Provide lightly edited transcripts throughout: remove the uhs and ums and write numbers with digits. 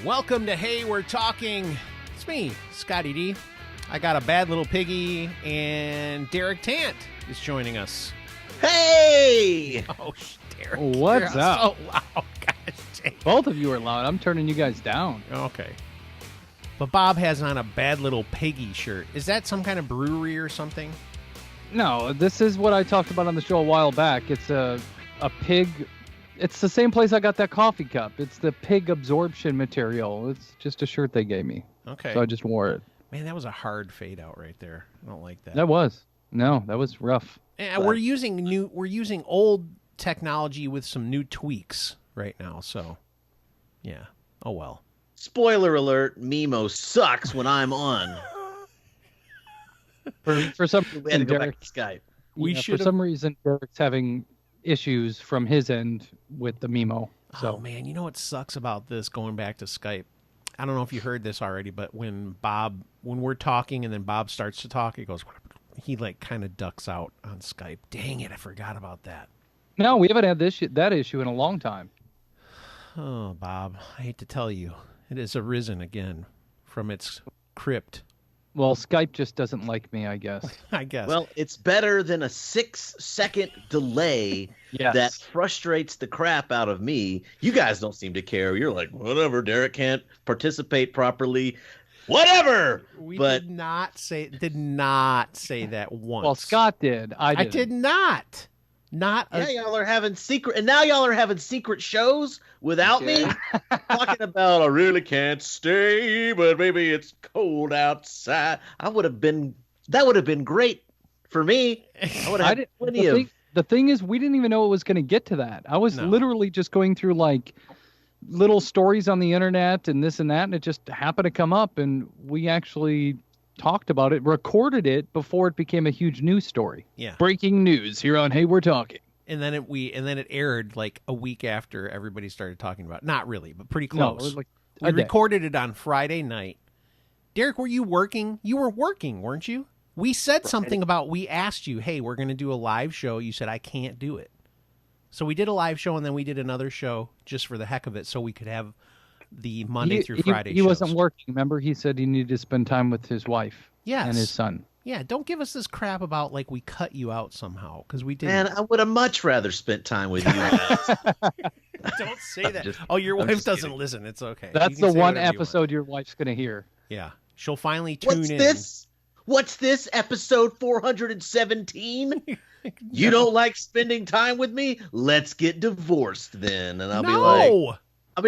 Welcome to Hey, We're Talking. It's me, Scotty D. I got a bad little piggy, and Derek Tant is joining us. Hey! Oh, Derek. What's you're up? So loud. Gosh, dang. Both of you are loud. I'm turning you guys down. Okay. But Bob has on a bad little piggy shirt. Is that some kind of brewery or something? No, this is what I talked about on the show a while back. It's a pig. It's the same place I got that coffee cup. It's the pig absorption material. It's just a shirt they gave me. Okay. So I just wore it. Man, that was a hard fade out right there. I don't like that. That was rough. And we're using old technology with some new tweaks right now. So, yeah. Oh well. Spoiler alert, Mimo sucks when I'm on. For some We had to reason, go back Derek, to Skype. for some reason, Derek's having issues from his end with the Mimo. So. Oh man, you know what sucks about this going back to Skype? I don't know if you heard this already, but when we're talking and then Bob starts to talk, he like kind of ducks out on Skype. Dang it, I forgot about that. No, we haven't had that issue in a long time. Oh, Bob, I hate to tell you, it has arisen again from its crypt. Well, Skype just doesn't like me, I guess. I guess. Well, it's better than a 6-second delay Yes. that frustrates the crap out of me. You guys don't seem to care. You're like, whatever, Derek can't participate properly. Whatever! We But did not say that once. Well, Scott did. I did not. Not yeah, y'all are having secret shows without me. Talking about I really can't stay, but maybe it's cold outside. That would have been great for me. I would have had plenty of. The thing is, we didn't even know it was going to get to that. I was literally just going through like little stories on the internet and this and that, and it just happened to come up, and we actually talked about it, recorded it before it became a huge news story. Yeah. Breaking news here on Hey, We're Talking. And then it aired like a week after everybody started talking about it. Not really, but pretty close. No, it was like we a day. recorded it on Friday night. Derek, were you working? You were working, weren't you? We said something about, we asked you, hey, we're going to do a live show. You said, I can't do it. So we did a live show, and then we did another show just for the heck of it so we could have the Monday through Friday He shows. wasn't working. Remember, he said he needed to spend time with his wife and his son. Yeah, don't give us this crap about like we cut you out somehow, because we didn't. Man, I would have much rather spent time with you guys. Don't say that. Your wife doesn't listen. It's okay. That's the one episode your wife's going to hear. Yeah, she'll finally tune in. What's this? Episode 417? You don't like spending time with me? Let's get divorced then. And I'll be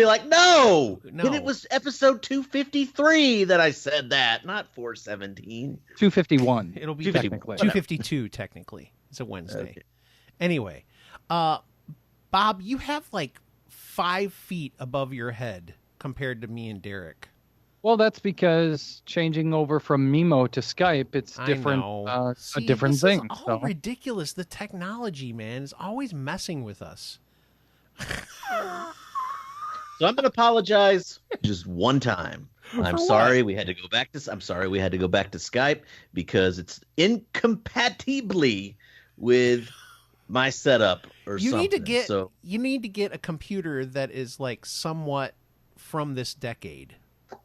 like, no. Then it was episode 253 that I said that, not 417. 251. It'll be 252 technically. It's a Wednesday. Okay. Anyway, Bob, you have like 5 feet above your head compared to me and Derek. Well, that's because changing over from Mimo to Skype, it's different. See, a different this thing. Is all ridiculous. The technology, man, is always messing with us. So I'm going to apologize just one time. I'm sorry we had to go back to Skype because it's incompatibly with my setup or something. You need to get a computer that is like somewhat from this decade.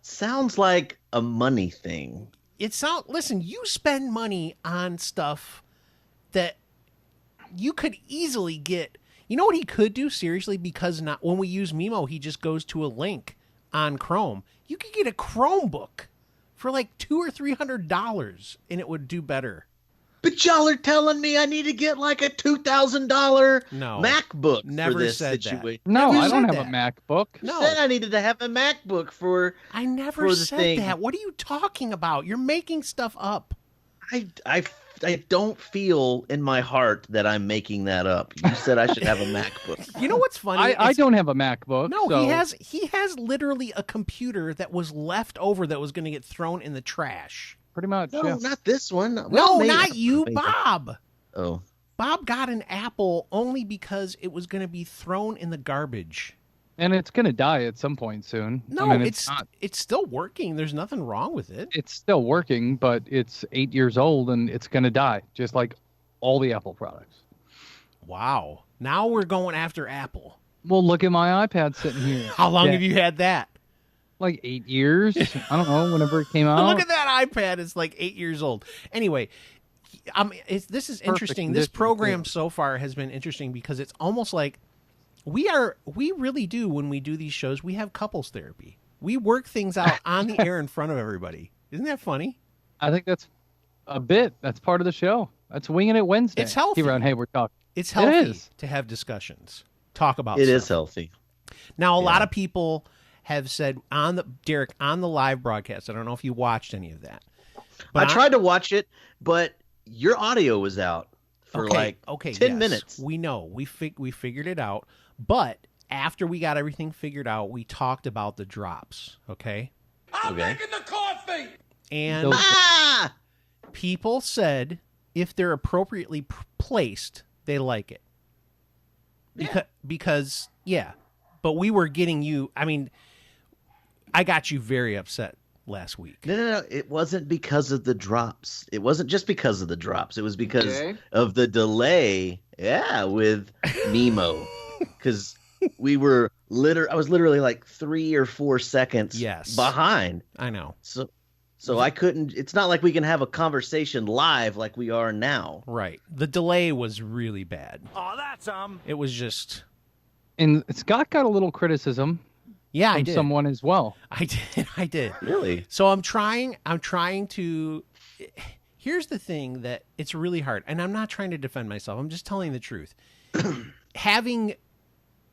Sounds like a money thing. Listen, you spend money on stuff that you could easily get. You know what he could do, seriously, because when we use Mimo, he just goes to a link on Chrome. You could get a Chromebook for like $200 or $300 and it would do better. But y'all are telling me I need to get like a $2,000 MacBook never for this said situation. That. No, never I don't have that. a MacBook. No. You said I needed to have a MacBook for. I never said that. What are you talking about? You're making stuff up. I don't feel in my heart that I'm making that up. You said I should have a MacBook. You know what's funny? I don't have a MacBook. No, so. he has literally a computer that was left over that was going to get thrown in the trash. Pretty much. No, yeah. not this one. No, not you, Bob. Oh. Bob got an Apple only because it was going to be thrown in the garbage. And it's going to die at some point soon. No, I mean, it's still working. There's nothing wrong with it. It's still working, but it's 8 years old and it's going to die, just like all the Apple products. Wow. Now we're going after Apple. Well, look at my iPad sitting here. How long have you had that? like 8 years. I don't know, whenever it came out. Look at that iPad. It's like 8 years old. Anyway, this is interesting. This program so far has been interesting because it's almost like we really do, when we do these shows, we have couples therapy. We work things out on the air in front of everybody. Isn't that funny? I think that's a bit. That's part of the show. That's Winging It Wednesday. It's healthy. Here on Hey, we're talking. It's healthy to have discussions. Talk about it. Stuff. It is healthy. Now, a lot of people have said on the live broadcast, I don't know if you watched any of that. But I tried to watch it, but your audio was out for 10 minutes. We know. We figured it out. But after we got everything figured out, we talked about the drops, okay? I'm making the coffee! And people said if they're appropriately placed, they like it. Because, but we were getting you, I mean, I got you very upset last week. No. It wasn't because of the drops. It wasn't just because of the drops. It was because of the delay, with Nemo. Because I was literally like 3 or 4 seconds behind. I know. So I couldn't, it's not like we can have a conversation live like we are now. Right. The delay was really bad. Oh, that's It was just. And Scott got a little criticism. Yeah, from I did. Someone as well. I did. Really? So I'm trying to. Here's the thing that it's really hard, and I'm not trying to defend myself. I'm just telling the truth. Having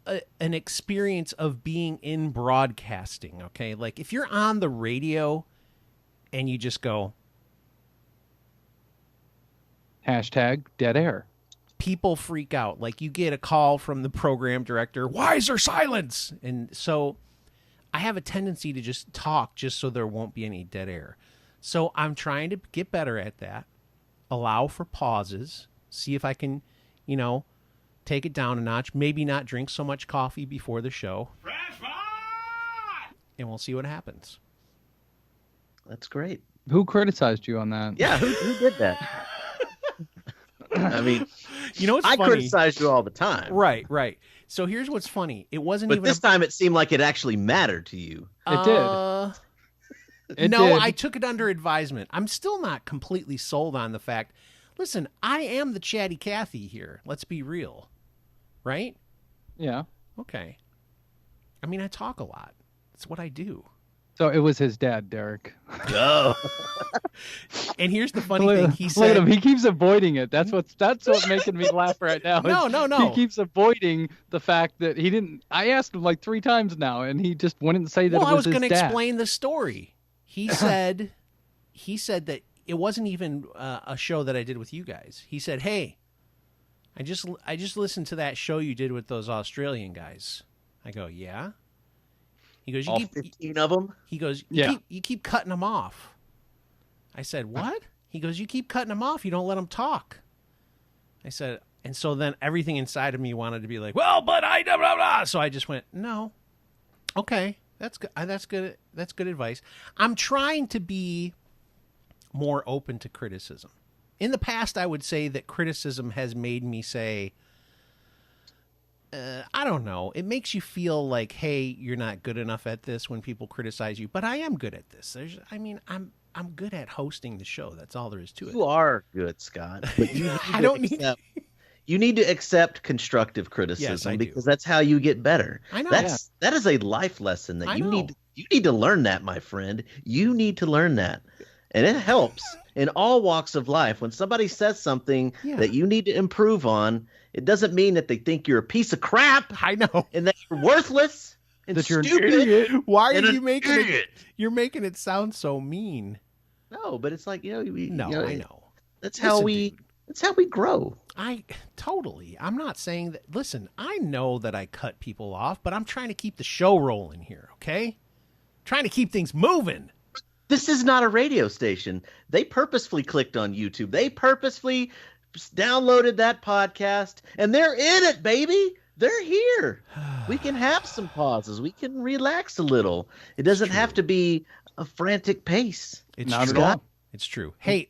an experience of being in broadcasting, okay? Like if you're on the radio and you just go #dead air. People freak out. Like you get a call from the program director, why is there silence? And so I have a tendency to just talk just so there won't be any dead air. So I'm trying to get better at that, allow for pauses, see if I can, take it down a notch, maybe not drink so much coffee before the show. And we'll see what happens. That's great. Who criticized you on that? Yeah, who did that? I mean, what's I funny? criticize you all the time. Right. So here's what's funny. It wasn't but even. But this time it seemed like it actually mattered to you. It did. I took it under advisement. I'm still not completely sold on the fact. Listen, I am the chatty Cathy here. Let's be real. Right? Yeah. Okay. I mean, I talk a lot. That's what I do. So it was his dad, Derek. Oh. And here's the funny thing. He said, look at him. He keeps avoiding it. That's what's making me laugh right now. No. He keeps avoiding the fact that he didn't. I asked him like 3 times now, and he just wouldn't say that it was his dad. Well, I was going to explain the story. He said that it wasn't even a show that I did with you guys. He said, "Hey, I just listened to that show you did with those Australian guys." I go, "Yeah." He goes, all 15 of them? He goes, you keep cutting them off. I said, what? He goes, you keep cutting them off. You don't let them talk. I said, and so then everything inside of me wanted to be like, well, but I blah, blah, blah. So I just went, no. Okay, that's good. That's good. That's good advice. I'm trying to be more open to criticism. In the past, I would say that criticism has made me say, I don't know. It makes you feel like, hey, you're not good enough at this when people criticize you. But I am good at this. I'm good at hosting the show. That's all there is to it. You are good, Scott. But you you need to accept constructive criticism because that's how you get better. I know. That is a life lesson that you need to learn that, my friend. You need to learn that. And it helps in all walks of life. When somebody says something that you need to improve on, it doesn't mean that they think you're a piece of crap. I know. And that you're worthless and that you're stupid. An idiot. Why are you making it? You're making it sound so mean. No, but it's like, I know. That's how we grow. I'm not saying that. Listen, I know that I cut people off, but I'm trying to keep the show rolling here, okay? Trying to keep things moving. This is not a radio station. They purposefully clicked on YouTube. They purposefully downloaded that podcast, and they're in it, baby. They're here. We can have some pauses. We can relax a little. It doesn't have to be a frantic pace. It's not at all. It's true. Hey,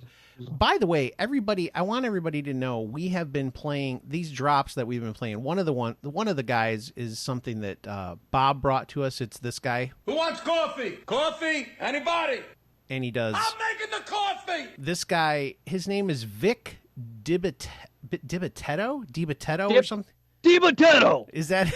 By the way, everybody, I want everybody to know we have been playing these drops that we've been playing. One of the guys is something that Bob brought to us. It's this guy. Who wants coffee? Coffee? Anybody? And he does. I'm making the coffee. This guy, his name is Vic Dibitetto or something. Dibitetto. Is that?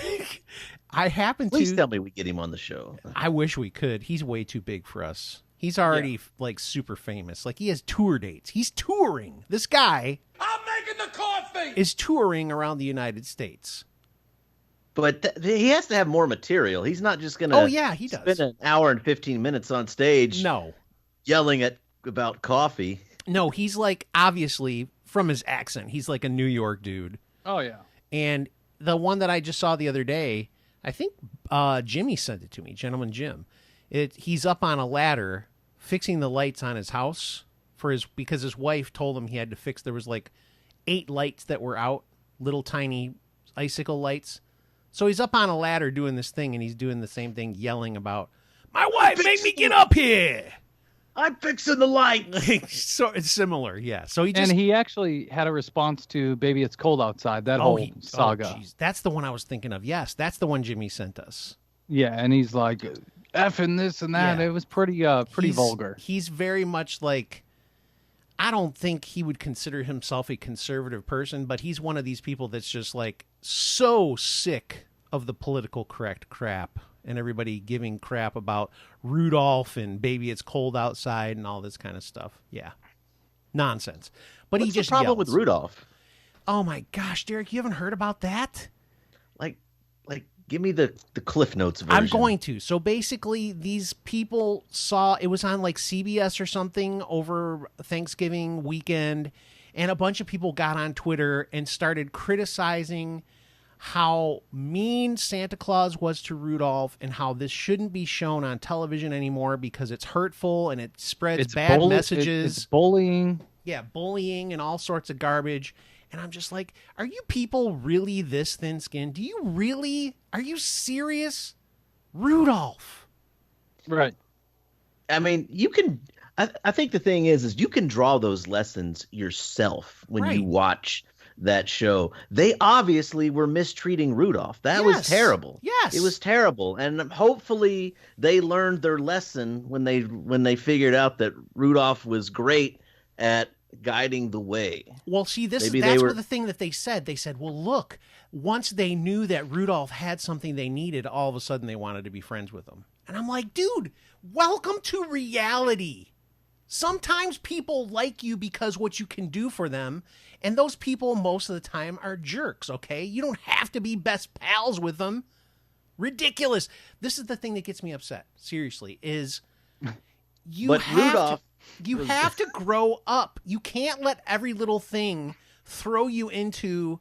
I happen to. Please tell me we get him on the show. I wish we could. He's way too big for us. He's already like super famous. Like he has tour dates. He's touring. This guy. I'm making the coffee. Is touring around the United States. But he has to have more material. He's not just going to. Oh yeah, he does. Spend an hour and 15 minutes on stage. No. Yelling about coffee. No, he's like obviously from his accent. He's like a New York dude. Oh yeah. And the one that I just saw the other day, I think Jimmy sent it to me, Gentleman Jim. He's up on a ladder fixing the lights on his house because his wife told him he had to fix. There was like 8 lights that were out, little tiny icicle lights. So he's up on a ladder doing this thing, and he's doing the same thing, yelling about, "My wife made me get up here. I'm fixing the lights." So it's similar, yeah. So he actually had a response to "Baby It's Cold Outside." That whole saga. That's the one I was thinking of. Yes, that's the one Jimmy sent us. Yeah, and he's like effing this and that. Yeah. It was pretty vulgar. He's very much like, I don't think he would consider himself a conservative person, but he's one of these people that's just like so sick of the political correct crap and everybody giving crap about Rudolph and Baby It's Cold Outside and all this kind of stuff. Yeah. Nonsense. But What's he just the problem yells. with Rudolph? Oh my gosh, Derek, you haven't heard about that? Like give me the Cliff Notes version. I'm going to. So basically, these people saw, it was on like CBS or something over Thanksgiving weekend, and a bunch of people got on Twitter and started criticizing how mean Santa Claus was to Rudolph and how this shouldn't be shown on television anymore because it's hurtful and it spreads bad messages. It's bullying. Yeah, bullying and all sorts of garbage. And I'm just like, are you people really this thin-skinned? Are you serious? Rudolph. Right. I mean, you can, I think the thing is you can draw those lessons yourself when you watch that show. They obviously were mistreating Rudolph. That was terrible. Yes. It was terrible. And hopefully they learned their lesson when they figured out that Rudolph was great at guiding the way. Well, see, that's what the thing that they said. They said, well, look, once they knew that Rudolph had something they needed, all of a sudden they wanted to be friends with him. And I'm like, dude, welcome to reality. Sometimes people like you because what you can do for them, and those people most of the time are jerks, okay? You don't have to be best pals with them. Ridiculous. This is the thing that gets me upset, seriously, is you have to grow up. You can't let every little thing throw you into,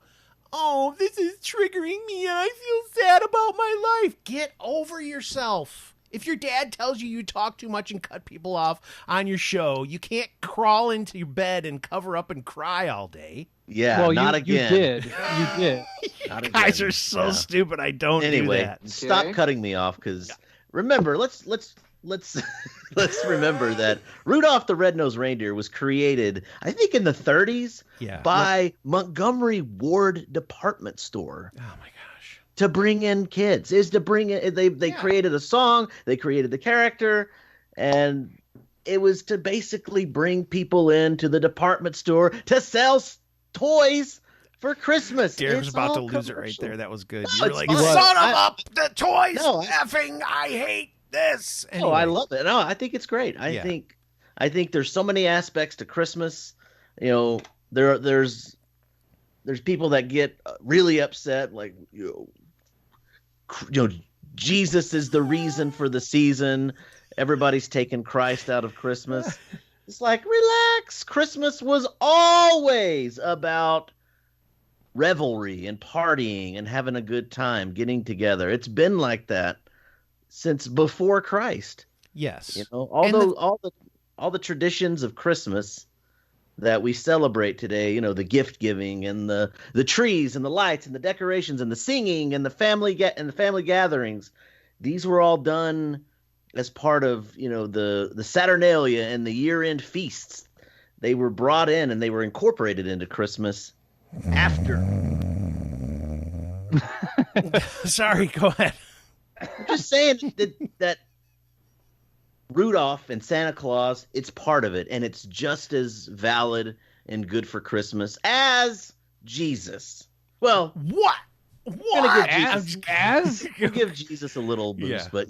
oh, this is triggering me and I feel sad about my life. Get over yourself. If your dad tells you talk too much and cut people off on your show, you can't crawl into your bed and cover up and cry all day. Yeah, well, not again. You did. You guys are so stupid. I don't do that. Stop cutting me off because remember, let's remember that Rudolph the Red-Nosed Reindeer was created, I think, in the 30s by Montgomery Ward Department Store. Oh my gosh! To bring in kids they created a song, they created the character, and it was to basically bring people into the department store to sell toys for Christmas. Derek's about to lose it right there. That was good. No, you were like, son of the toys, effing, I hate this. Anyway. Oh, I love it. No, I think it's great. I think there's so many aspects to Christmas. You know, there's people that get really upset, like you know, Jesus is the reason for the season. Everybody's taking Christ out of Christmas. It's like, relax. Christmas was always about revelry and partying and having a good time, getting together. It's been like that since before Christ. Yes. You know, all the traditions of Christmas that we celebrate today, you know, the gift giving and the trees and the lights and the decorations and the singing and the family gatherings, these were all done as part of, you know, the Saturnalia and the year-end feasts they were brought in and they were incorporated into Christmas after. Sorry, go ahead. I'm just saying that Rudolph and Santa Claus, it's part of it, and it's just as valid and good for Christmas as Jesus. Well, what? We'll give Jesus a little boost, but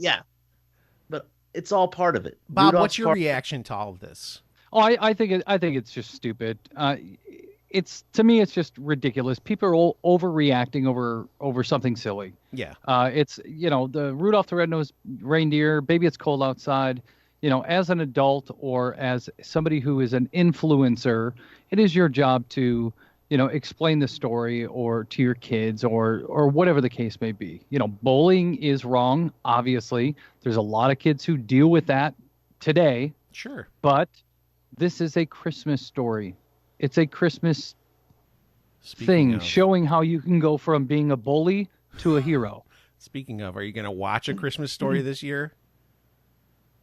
it's all part of it. Bob, what's your reaction to all of this? Oh, I think it's just stupid. To me, it's just ridiculous. People are overreacting over something silly. Yeah. It's the Rudolph the Red-Nosed Reindeer. Baby, it's cold outside. As an adult or as somebody who is an influencer, it is your job to explain the story or to your kids or whatever the case may be. Bullying is wrong. Obviously, there's a lot of kids who deal with that today. Sure. But this is a Christmas story. It's a Christmas thing showing how you can go from being a bully to a hero. Speaking of, are you going to watch A Christmas Story this year?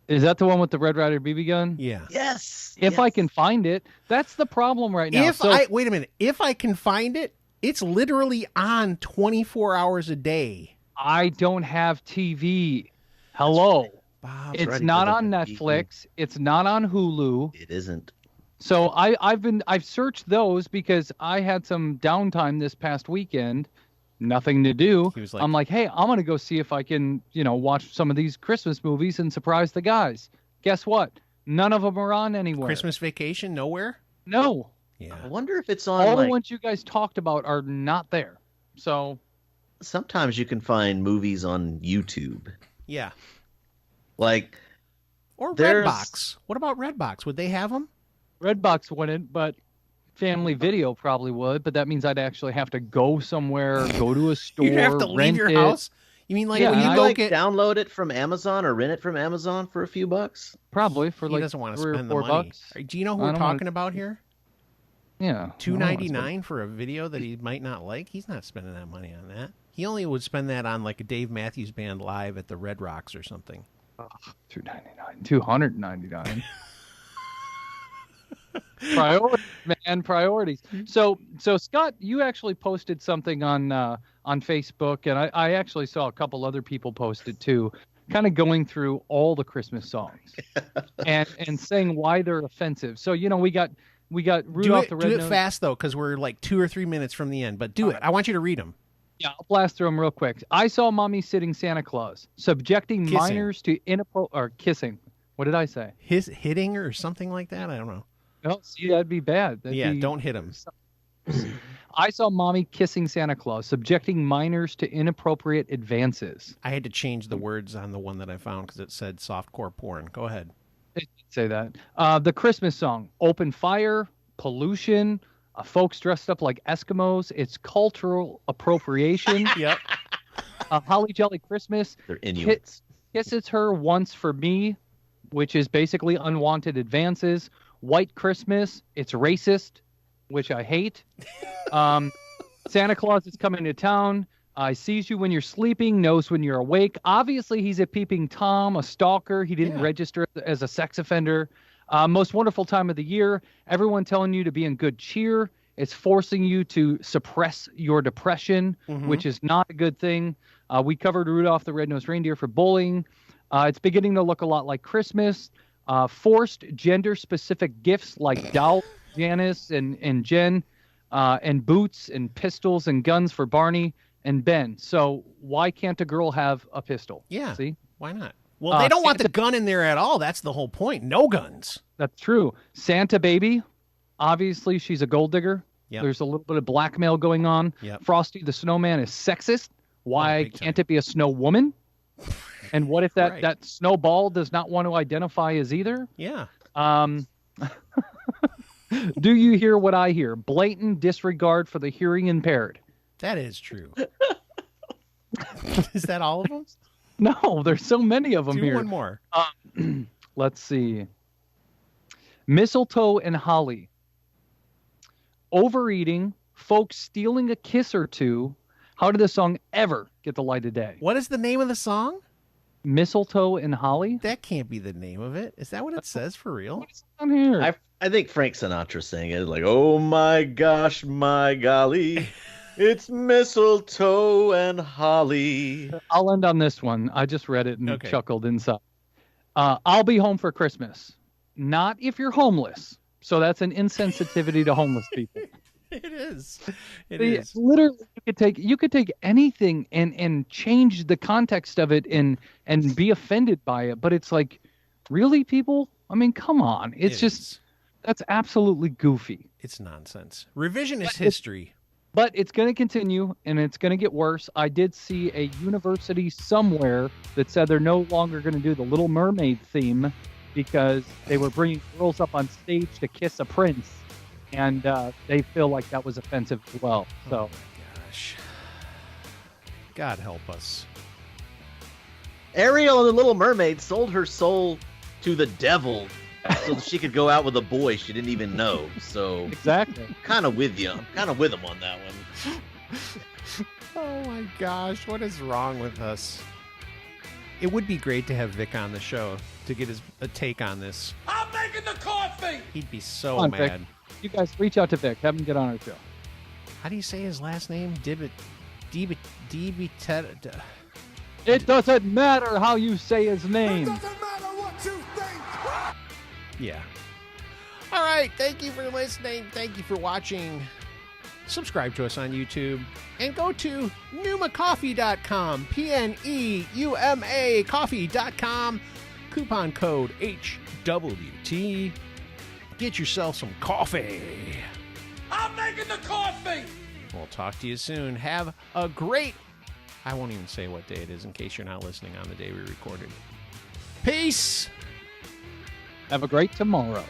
Is that the one with the Red Ryder BB gun? Yeah. Yes. If I can find it. That's the problem right now. Wait a minute. If I can find it, it's literally on 24 hours a day. I don't have TV. Hello. Bob, it's not on Netflix. It's not on Hulu. It isn't. So I've searched those because I had some downtime this past weekend, nothing to do. I'm like, hey, I'm gonna go see if I can, watch some of these Christmas movies and surprise the guys. Guess what? None of them are on anywhere. Christmas Vacation, nowhere? No. Yeah. I wonder if it's on. All the ones you guys talked about are not there. So sometimes you can find movies on YouTube. Yeah. Or Redbox. What about Redbox? Would they have them? Redbox wouldn't, but Family Video probably would. But that means I'd actually have to go somewhere, go to a store, You'd have to leave your house? You mean when you go download it from Amazon or rent it from Amazon for a few bucks? Probably for he doesn't want to spend the money. Do you know who we're talking about here? Yeah. $2.99 for a video that he might not like? He's not spending that money on that. He only would spend that on like a Dave Matthews Band live at the Red Rocks or something. $299. $299. Priorities, man, priorities. So Scott, you actually posted something on Facebook, and I actually saw a couple other people post it too, kind of going through all the Christmas songs and saying why they're offensive. So we got Rudolph the Red-Nosed. Do it fast though, because we're like 2 or 3 minutes from the end. But do it. I want you to read them. Yeah, I'll blast through them real quick. I saw Mommy Sitting Santa Claus, subjecting minors to kissing. What did I say? Hitting or something like that? I don't know. No, see, that'd be bad. Don't hit him. I saw Mommy kissing Santa Claus, subjecting minors to inappropriate advances. I had to change the words on the one that I found because it said softcore porn. Go ahead. It did say that. The Christmas song, Open Fire, Pollution, folks dressed up like Eskimos. It's cultural appropriation. Yep. Holly Jolly Christmas. They're Inuits. Kisses her once for me, which is basically unwanted advances. White Christmas, it's racist, which I hate. Santa Claus is coming to town. Sees you when you're sleeping, knows when you're awake. Obviously, he's a peeping Tom, a stalker. He didn't register as a sex offender. Most wonderful time of the year. Everyone telling you to be in good cheer. It's forcing you to suppress your depression, which is not a good thing. We covered Rudolph the Red-Nosed Reindeer for bullying. It's beginning to look a lot like Christmas. Forced gender-specific gifts like doll Janice and Jen, and boots and pistols and guns for Barney and Ben. So why can't a girl have a pistol? Yeah. See? Why not? Well, they don't want the gun in there at all. That's the whole point. No guns. That's true. Santa Baby, obviously she's a gold digger. Yep. There's a little bit of blackmail going on. Yep. Frosty the Snowman is sexist. Why can't it be a snow woman? And what if that snowball does not want to identify as either? Yeah. Do you hear what I hear? Blatant disregard for the hearing impaired. That is true. Is that all of them? No, there's so many of them here. Do one more. Let's see. Mistletoe and holly. Overeating, folks stealing a kiss or two. How did the song ever get the light of day? What is the name of the song? Mistletoe and holly? That can't be the name of it. Is that what it says for real? What's on here? I think Frank Sinatra sang it. Like, oh my gosh, my golly, it's mistletoe and holly. I'll end on this one. I just read it and chuckled inside. I'll be home for Christmas. Not if you're homeless. So that's an insensitivity to homeless people. It is. It is. Literally, you could take anything and change the context of it and be offended by it. But it's like, really, people? I mean, come on. That's absolutely goofy. It's nonsense. Revisionist history. But it's going to continue, and it's going to get worse. I did see a university somewhere that said they're no longer going to do the Little Mermaid theme because they were bringing girls up on stage to kiss a prince. And they feel like that was offensive as well. So, oh my gosh, God help us. Ariel and the Little Mermaid sold her soul to the devil so that she could go out with a boy she didn't even know. So exactly, kind of with you. I'm kind of with them on that one. Oh my gosh, what is wrong with us? It would be great to have Vic on the show to get a take on this. I'm making the coffee. He'd be so mad. Vic. You guys reach out to Vic. Have him get on our show. How do you say his last name? It doesn't matter how you say his name. It doesn't matter what you think. Yeah. All right. Thank you for listening. Thank you for watching. Subscribe to us on YouTube. And go to pneumacoffee.com. PNEUMA coffee.com. Coupon code HWT. Get yourself some coffee. I'm making the coffee. We'll talk to you soon. Have a great... I won't even say what day it is in case you're not listening on the day we recorded. Peace. Have a great tomorrow.